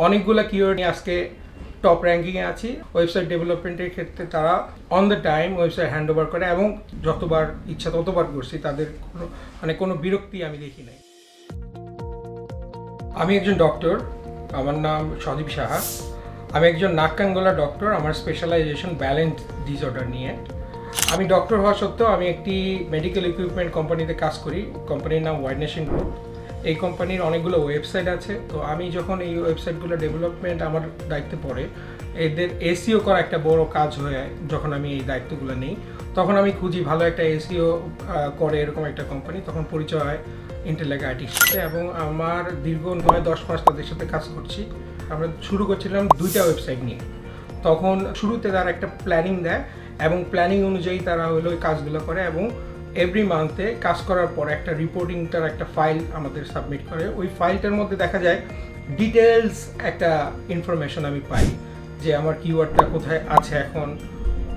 অনেকগুলো কিওয়ার্ড নিয়ে আজকে টপ র্যাঙ্কিংয়ে আছি। ওয়েবসাইট ডেভেলপমেন্টের ক্ষেত্রে তারা on the time website hand over করে এবং যতবার ইচ্ছা ততবার করছি, তাদের কোনো বিরক্তি আমি দেখি নাই। আমি একজন ডক্টর, আমার নাম সদীপ সাহা। আমি একজন নাক কান গলা ডক্টর। আমার স্পেশালাইজেশন ব্যালেন্স ডিসঅর্ডার নিয়ে। আমি ডক্টর হওয়া সত্ত্বেও আমি একটি মেডিকেল ইকুইপমেন্ট কোম্পানিতে কাজ করি। কোম্পানির নাম ওয়াইড নেশন গ্রুপ। এই কোম্পানির অনেকগুলো ওয়েবসাইট আছে। তো আমি যখন এই ওয়েবসাইটগুলো ডেভেলপমেন্ট আমার দায়িত্বে পড়ে, এদের এসইও করা একটা বড় কাজ হয়ে যখন আমি এই দায়িত্বগুলো নিই, তখন আমি খুঁজি ভালো একটা এসইও করে এরকম একটা কোম্পানি। তখন পরিচয় হয় ইন্টেলেক আইটির সাথে এবং আমার দীর্ঘ 9-10 মাস তাদের সাথে কাজ করছি। আমরা শুরু করছিলাম 2টা ওয়েবসাইট নিয়ে। তখন শুরুতে তারা একটা প্ল্যানিং দেয় এবং প্ল্যানিং অনুযায়ী তারা হলো ওই কাজগুলো করে এবং এভরি মান্থে কাজ করার পর একটা রিপোর্টিংটার একটা ফাইল আমাদের সাবমিট করে। ওই ফাইলটার মধ্যে দেখা যায় ডিটেলস একটা ইনফরমেশন আমি পাই যে আমার কিওয়ার্ডটা কোথায় আছে এখন,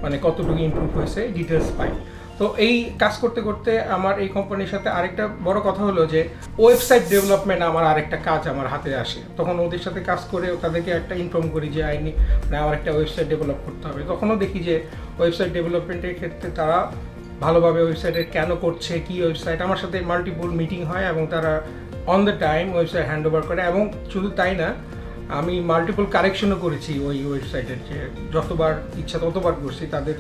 মানে কতটুকু ইমপ্রুভ হয়েছে, ডিটেলস পাই। তো এই কাজ করতে করতে আমার এই কোম্পানির সাথে আরেকটা বড় কথা হলো যে ওয়েবসাইট ডেভেলপমেন্ট আমার আরেকটা কাজ আমার হাতে আসে। তখন ওদের সাথে কাজ করে তাদেরকে একটা ইনফর্ম করি যে আমার একটা ওয়েবসাইট ডেভেলপ করতে হবে। তখনও দেখি যে ওয়েবসাইট ডেভেলপমেন্টের ক্ষেত্রে তারা ভালোভাবে ওয়েবসাইটের কেন করছে, কি ওয়েবসাইট, আমার সাথে মাল্টিপল মিটিং হয় এবং তারা on the time website hand over করে। এবং শুধু তাই না, আমি মাল্টিপল কারেকশনও করেছি ওই ওয়েবসাইটের, যে যতবার ইচ্ছা ততবার করছি, তাদের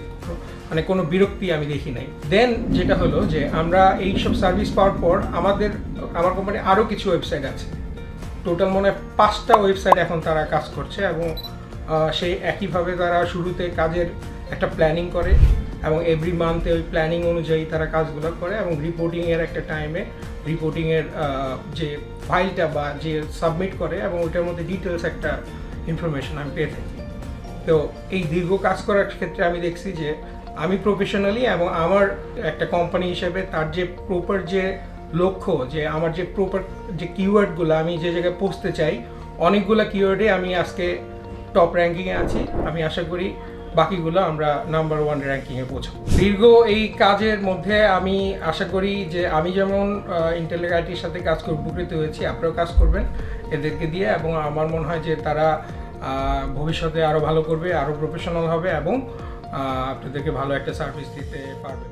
কোনো বিরক্তি আমি দেখি নাই। দেন যেটা হলো যে আমরা এইসব সার্ভিস পাওয়ার পর আমার কোম্পানি আরও কিছু ওয়েবসাইট আছে। টোটাল মনে হয় 5টা ওয়েবসাইট এখন তারা কাজ করছে এবং সেই একইভাবে তারা শুরুতে কাজের একটা প্ল্যানিং করে এবং এভরি মান্থে ওই প্ল্যানিং অনুযায়ী তারা কাজগুলো করে এবং রিপোর্টিংয়ের একটা টাইমে রিপোর্টিংয়ের যে ফাইলটা বা যে সাবমিট করে এবং ওইটার মধ্যে ডিটেলস একটা ইনফরমেশন আমি পেয়ে থাকি। তো এই দীর্ঘ কাজ করার ক্ষেত্রে আমি দেখছি যে আমি প্রফেশনালি এবং আমার একটা কোম্পানি হিসেবে তার যে প্রপার যে লক্ষ্য, যে আমার যে প্রপার যে কিওয়ার্ডগুলো আমি যে জায়গায় পৌঁছতে চাই, অনেকগুলো কিওয়ার্ডে আমি আজকে টপ র্যাঙ্কিংয়ে আছি। আমি আশা করি বাকিগুলো আমরা নাম্বার 1 র্যাঙ্কিংয়ে পৌঁছাবো। দীর্ঘ এই কাজের মধ্যে আমি আশা করি যে আমি যেমন ইন্টেলেক আইটির সাথে কাজ করে উপকৃত হয়েছি, আপনারাও কাজ করবেন এদেরকে দিয়ে এবং আমার মনে হয় যে তারা ভবিষ্যতে আরও ভালো করবে, আরও প্রফেশনাল হবে এবং আপনাদেরকে ভালো একটা সার্ভিস দিতে পারবে।